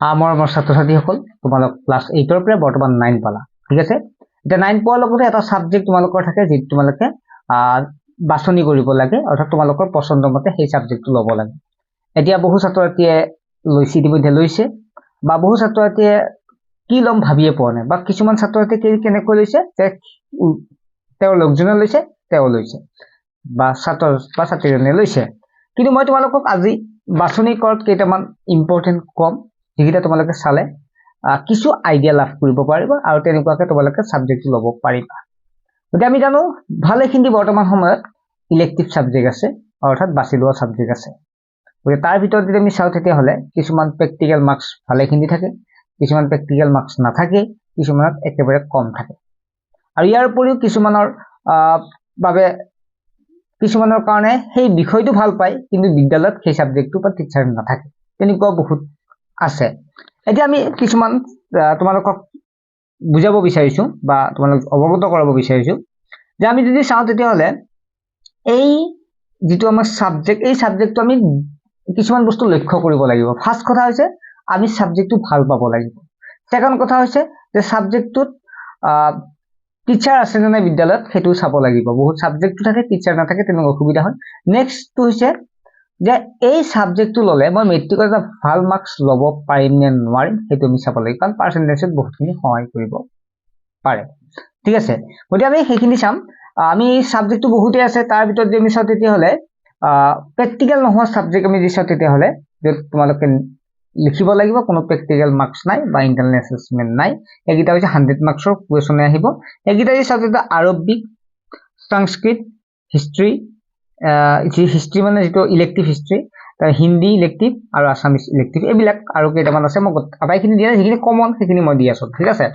মৰমৰ ছাত্ৰ ছাত্ৰীসকল, তোমালোক ক্লাছ 8ৰ পৰা বৰ্তমান 9 পালা, ঠিক আছে। এতিয়া 9 পোৱাৰ লগতে এটা সাবজেক্ট তোমালোকৰ থাকে যিটো তোমালোকে বাছনি কৰিব লাগে, অৰ্থাৎ তোমালোকৰ পছন্দ মতে সেই সাবজেক্টটো ল'ব লাগে। এতিয়া বহু ছাত্ৰ ছাত্ৰীয়ে ইতিমধ্যে লৈছে, বা বহু ছাত্ৰ ছাত্ৰীয়ে কি ল'ম ভাবিয়ে পোৱা নাই, বা কিছুমান ছাত্ৰ ছাত্ৰীয়ে কেনেকৈ লৈছে যে তেওঁৰ লগজনে লৈছে, তেওঁ লৈছে, বা ছাত্ৰ বা ছাত্ৰীজনে লৈছে। কিন্তু মই তোমালোকক আজি বাছনি কৰাত কেইটামান ইম্পৰ্টেণ্ট কম, যিকেইটা তোমালোকে চালে কিছু আইডিয়া লাভ কৰিব পাৰিবা আৰু তেনেকুৱাকে তোমালোকে সাবজেক্টটো ল'ব পাৰিবা। গতিকে আমি জানো ভালেখিনি বৰ্তমান সময়ত ইলেক্টিভ সাবজেক্ট আছে, অৰ্থাৎ বাছি লোৱা সাবজেক্ট আছে। গতিকে তাৰ ভিতৰত যদি আমি চাওঁ তেতিয়াহ'লে কিছুমান প্ৰেক্টিকেল মাৰ্কছ ভালেখিনি থাকে, কিছুমান প্ৰেক্টিকেল মাৰ্কছ নাথাকে, কিছুমানত একেবাৰে কম থাকে। আৰু ইয়াৰ উপৰিও কিছুমানৰ কাৰণে সেই বিষয়টো ভাল পায় কিন্তু বিদ্যালয়ত সেই সাবজেক্টটো বা টিচাৰ নাথাকে, তেনেকুৱা বহুত আছে। এতিয়া আমি কিছুমান তোমালোকক বুজাব বিচাৰিছো বা তোমালোক অৱগত কৰাব বিচাৰিছো যে আমি যদি চাওঁ তেতিয়াহ'লে এই যিটো আমাৰ সাবজেক্ট, এই সাবজেক্টটো আমি কিছুমান বস্তু লক্ষ্য কৰিব লাগিব। ফাৰ্ষ্ট কথা হৈছে আমি সাবজেক্টটো ভাল পাব লাগিব। সেকেন্ড কথা হৈছে যে সাবজেক্টটোত টিচাৰ আছে নে নাই বিদ্যালয়ত সেইটো চাব লাগিব। বহুত সাবজেক্টটো থাকে, টিচাৰ নাথাকে, তেনেকুৱা অসুবিধা হয়। নেক্সটটো হৈছে যে এই সাবজেক্টটো ল'লে মই মেট্ৰিকত এটা ভাল মাৰ্কছ ল'ব পাৰিম নে নোৱাৰিম সেইটো আমি চাব লাগিব, কাৰণ পাৰ্চেণ্টেজত বহুতখিনি সহায় কৰিব পাৰে, ঠিক আছে। গতিকে আমি সেইখিনি চাম। আমি সাবজেক্টটো বহুতেই আছে, তাৰ ভিতৰত যদি আমি চাওঁ তেতিয়াহ'লে প্ৰেক্টিকেল নোহোৱা সাবজেক্ট আমি যদি চাওঁ তেতিয়াহ'লে য'ত তোমালোকে লিখিব লাগিব, কোনো প্ৰেক্টিকেল মাৰ্কছ নাই বা ইণ্টাৰনেল এছেচমেণ্ট নাই, এইকেইটা হৈছে 100 মাৰ্কছৰ কুৱেশ্যনে আহিব। এইকেইটা যদি চাওঁ তেতিয়া আৰবিক, সংস্কৃত, হিষ্ট্ৰী, হিষ্ট্ৰী মানে যিটো ইলেক্টিভ হিষ্ট্ৰী, হিন্দী ইলেক্টিভ আৰু আছামিজ ইলেক্টিভ, এইবিলাক আৰু কেইটামান আছে। মই আটাইখিনি দিয়া নাই, যিখিনি কমন সেইখিনি মই দি আছো, ঠিক আছে।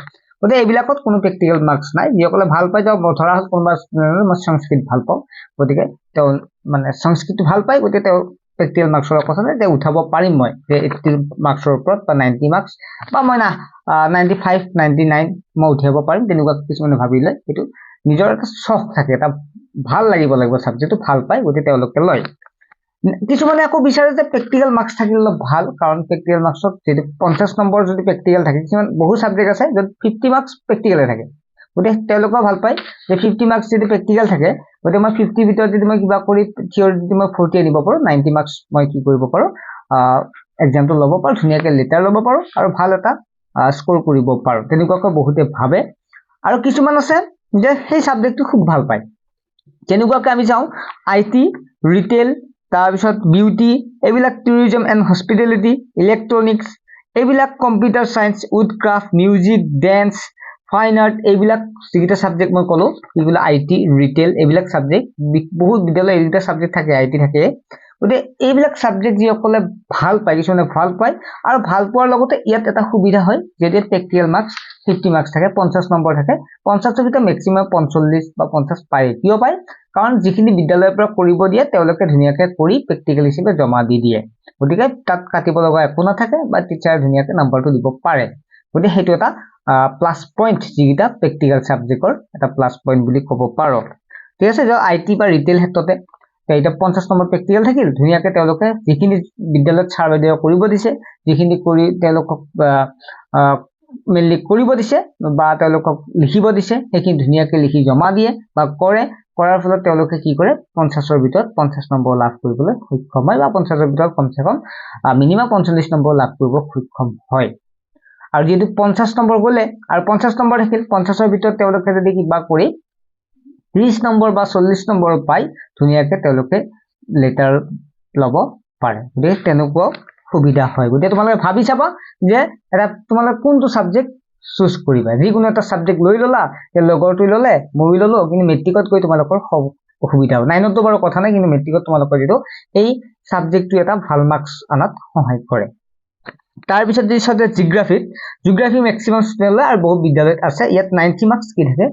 গতিকে এইবিলাকত কোনো প্ৰেক্টিকেল মাৰ্কছ নাই। যিসকলে ভাল পাই যাওঁ, ধৰা হ'ল কোনোবা মই সংস্কৃত ভাল পাওঁ, গতিকে তেওঁ মানে সংস্কৃতটো ভাল পায়, গতিকে তেওঁ প্ৰেক্টিকেল মাৰ্কছৰ কথা নাই, তেওঁ উঠাব পাৰিম মই যে 80 মাৰ্কছৰ ওপৰত বা 90 মাৰ্কছ বা মই 95, 99 মই উঠিয়াব পাৰিম, তেনেকুৱা কিছুমানে ভাবিলে সেইটো নিজৰ এটা চখ থাকে, এটা ভাল লাগিব সাবজেক্টটো ভাল পায়, গতিকে তেওঁলোকে লয়। কিছুমানে আকৌ বিচাৰে যে প্ৰেক্টিকেল মাৰ্কছ থাকিলে অলপ ভাল, কাৰণ প্ৰেক্টিকেল মাৰ্কছত যদি 50 নম্বৰ যদি প্ৰেক্টিকেল থাকে, কিছুমান বহু সাবজেক্ট আছে য'ত 50 মাৰ্কছ প্ৰেক্টিকেলে থাকে, গতিকে তেওঁলোকেও ভাল পায় যে 50 মাৰ্কছ যদি প্ৰেক্টিকেল থাকে, গতিকে মই 50 ভিতৰত যদি মই কিবা কৰি থিয়ৰী যদি মই 40 আনিব পাৰোঁ, 90 মাৰ্কছ মই কি কৰিব পাৰোঁ, এক্সামটো ল'ব পাৰোঁ, ধুনীয়াকৈ লেটাৰ ল'ব পাৰোঁ আৰু ভাল এটা স্ক'ৰ কৰিব পাৰোঁ, তেনেকুৱাকৈ বহুতে ভাবে। আৰু কিছুমান আছে যে সেই সাবজেক্টটো খুব ভাল পায়, যেনেকুৱাকৈ আমি চাওঁ IT, ৰিটেইল, তাৰপিছত বিউটি, এইবিলাক টুৰিজম এণ্ড হস্পিটেলিটি, ইলেক্ট্ৰনিক্স, এইবিলাক computer science, wood craft, music, dance, fine art, এইবিলাক যিকেইটা সাবজেক্ট মই ক'লো, এইবিলাক IT, ৰিটেইল, এইবিলাক সাবজেক্ট বহুত বিদ্যালয় এইকেইটা সাবজেক্ট থাকে, IT থাকে। গতিকে এইবিলাক সাবজেক্ট যিসকলে ভাল পায়, কিছুমানে ভাল পায়, আৰু ভাল পোৱাৰ লগতে ইয়াত এটা সুবিধা হয় যদি প্ৰেক্টিকেল মাৰ্কছ 50 মাৰ্কছ থাকে, 50 নম্বৰ থাকে, 50ৰ ভিতৰত মেক্সিমাম 45 বা 50 পায়। কিয় পায়? কাৰণ যিখিনি বিদ্যালয়ৰ পৰা কৰিব দিয়ে তেওঁলোকে ধুনীয়াকৈ কৰি প্ৰেক্টিকেল হিচাপে জমা দি দিয়ে, গতিকে তাত কাটিব লগা একো নাথাকে বা টিচাৰে ধুনীয়াকৈ নাম্বাৰটো দিব পাৰে। গতিকে সেইটো এটা প্লাছ পইণ্ট, যিকেইটা প্ৰেক্টিকেল সাবজেক্টৰ এটা প্লাছ পইণ্ট বুলি ক'ব পাৰোঁ, ঠিক আছে। IT বা ৰিটেইল ক্ষেত্ৰতে এতিয়া 50 নম্বৰ প্ৰেক্টিকেল থাকিল, ধুনীয়াকৈ তেওঁলোকে যিখিনি বিদ্যালয়ত ছাৰ বাইদেৱে কৰিব দিছে, যিখিনি কৰি তেওঁলোকক মেইনলি কৰিব দিছে বা তেওঁলোকক লিখিব দিছে, সেইখিনি ধুনীয়াকৈ লিখি জমা দিয়ে বা কৰে, কৰাৰ ফলত তেওঁলোকে কি কৰে, 50ৰ ভিতৰত 50 নম্বৰ লাভ কৰিবলৈ সক্ষম হয়, বা 50ৰ ভিতৰত কমচে কম মিনিমাম 45 নম্বৰ লাভ কৰিব সক্ষম হয়। আৰু যিহেতু 50 নম্বৰ গ'লে আৰু 50 নম্বৰ থাকিল, 50ৰ ভিতৰত তেওঁলোকে যদি কিবা কৰি 30 নম্বৰ বা 40 নম্বৰ পাই, ধুনীয়াকৈ তেওঁলোকে লেটাৰ ল'ব পাৰে, গতিকে তেনেকুৱাও সুবিধা হয়। গতিকে তোমালোকে ভাবি চাবা যে এটা তোমালোকে কোনটো সাবজেক্ট চুজ কৰিবা। যিকোনো এটা সাবজেক্ট লৈ ল'লা, লগৰটো ল'লে, মই ল'লো, কিন্তু মেট্ৰিকত গৈ তোমালোকৰ অসুবিধা হ'ব। 9তো বাৰু কথা নাই, কিন্তু মেট্ৰিকত তোমালোকৰ যিটো এই সাবজেক্টটো এটা ভাল মাৰ্কছ আনাত সহায় কৰে। তাৰপিছত যদি চাওঁ জিঅ'গ্ৰাফি মেক্সিমাম ষ্টুডেণ্ট লয় আৰু বহুত বিদ্যালয়ত আছে। ইয়াত 90 মাৰ্কছ কি থাকে,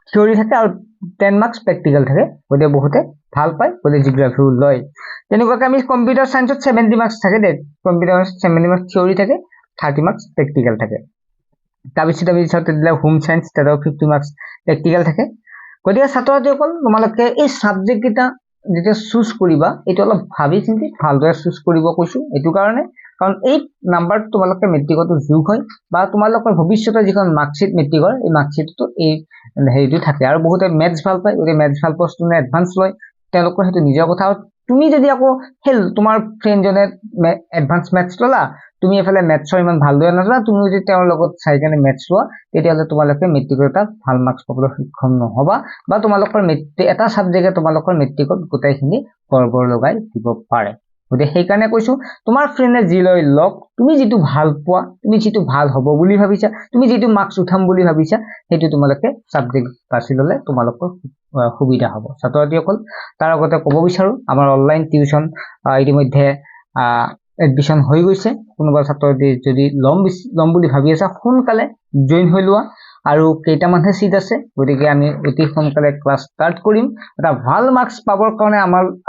থিয়ৰী থাকে আৰু 10 মাৰ্কছ প্ৰেক্টিকেল থাকে, গতিকে বহুতে ভাল পায়, গতিকে জিঅ'গ্ৰাফিও লয়। তেনেকুৱাকৈ আমি কম্পিউটাৰ চায়েন্সত 70 মাৰ্কছ থাকে দেই, কম্পিউটাৰ 70 মাৰ্কছ থিয়ৰী থাকে, 30 মাৰ্কছ প্ৰেক্টিকেল থাকে। তাৰপিছত আমি চাওঁ তেতিয়া হোম চায়েন্স, তাতো 50 মাৰ্কছ প্ৰেক্টিকেল থাকে। গতিকে ছাত্ৰ ছাত্ৰীসকল, তোমালোকে এই সাবজেক্ট কেইটা যেতিয়া চুজ কৰিবা, এইটো অলপ ভাবি চিন্তি ভালদৰে চুজ কৰিব কৈছো, এইটো কাৰণে কাৰণ এই নাম্বাৰটো তোমালোকে মেট্ৰিকতো যোগ হয় বা তোমালোকৰ ভৱিষ্যতৰ যিখন মাৰ্কশ্বিট মেট্ৰিকৰ এই মাৰ্কশ্বিটটো এই হেৰিটো থাকে আৰু বহুতে মেথছ ভাল পায় গতিকে মেথছ ভাল পোৱা ষ্টুডেণ্টে এডভান্স লয় তেওঁলোকৰ সেইটো নিজৰ কথা তুমি যদি আকৌ সেই তোমাৰ ফ্ৰেণ্ডজনে এডভান্স মেথছ ললা তুমি এফালে মেথছৰ ইমান ভালদৰে নাজানা তুমি যদি তেওঁৰ লগত চাই কেনে মেথছ লোৱা তেতিয়াহ'লে তোমালোকে মেট্ৰিকত এটা ভাল মাৰ্কছ পাবলৈ সক্ষম নহবা বা তোমালোকৰ এটা ছাবজেক্টে তোমালোকৰ মেট্ৰিকত গোটেইখিনি গৰ্বৰ লগাই দিব পাৰে গতিকে সেইকাৰণে কৈছো তোমাৰ ফ্ৰেণ্ডে যি লৈ লওক তুমি যিটো ভাল পোৱা তুমি যিটো ভাল হ'ব বুলি ভাবিছা তুমি যিটো মাৰ্কছ উঠাম বুলি ভাবিছা সেইটো তোমালোকে ছাবজেক্ট বাছি ল'লে তোমালোকৰ সুবিধা হ'ব ছাত্ৰ-ছাত্ৰীসকল তাৰ আগতে ক'ব বিচাৰো আমাৰ অনলাইন টিউচন ইতিমধ্যে এডমিশন হৈ গৈছে কোনোবা ছাত্ৰছাত্ৰী যদি ল'ম বুলি ভাবি আছা সোনকালে জইন হৈ লোৱা আৰু কেইটামানহে সিট আছে গতিকে আমি অতি সোনকালে ক্লাছ ষ্টাৰ্ট কৰিম এটা ভাল মাৰ্কছ পাবৰ কাৰণে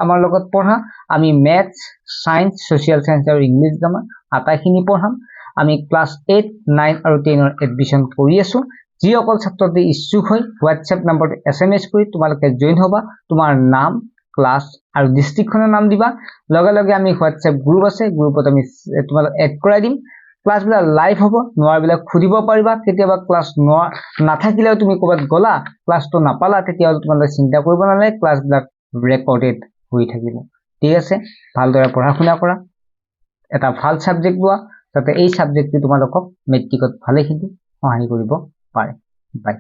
আমাৰ লগত পঢ়া আমি মেথছ সায়েন্স সোশ্যাল সায়েন্স আৰু ইংলিছ গ্ৰামাৰ আটাইখিনি পঢ়াম আমি ক্লাছ 8 9 আৰু 10 ৰ এডমিশন কৰি আছো যিসকল ছাত্ৰছাত্ৰী ইচ্ছুক হয় হোৱাটছএপ নম্বৰটো SMS কৰি তোমালোকে জইন হ'বা তোমাৰ নাম ক্লাছ আৰু ডিস্ট্ৰিক্টখনৰ নাম দিবা লগে লগে আমি হোৱাটছএপ গ্ৰুপ আছে গ্ৰুপত আমি তোমালোক এড কৰাই দিম ক্লাছবিলাক লাইভ হ'ব নোৱাৰবিলাক খুদিব পাৰিবা কেতিয়াবা ক্লাছ নাথাকিলেও তুমি ক'বাত গলা ক্লাছটো নাপালা তেতিয়াহ'লে তোমালোকে চিন্তা কৰিব নালাগে ক্লাছবিলাক ৰেকৰ্ডেড হৈ থাকিব ঠিক আছে ভালদৰে পঢ়া শুনা কৰা এটা ভাল সাবজেক্ট লোৱা যাতে এই সাবজেক্টটো তোমালোকক মেট্ৰিকত ভালেখিনি সহায় কৰিব পাৰে বাই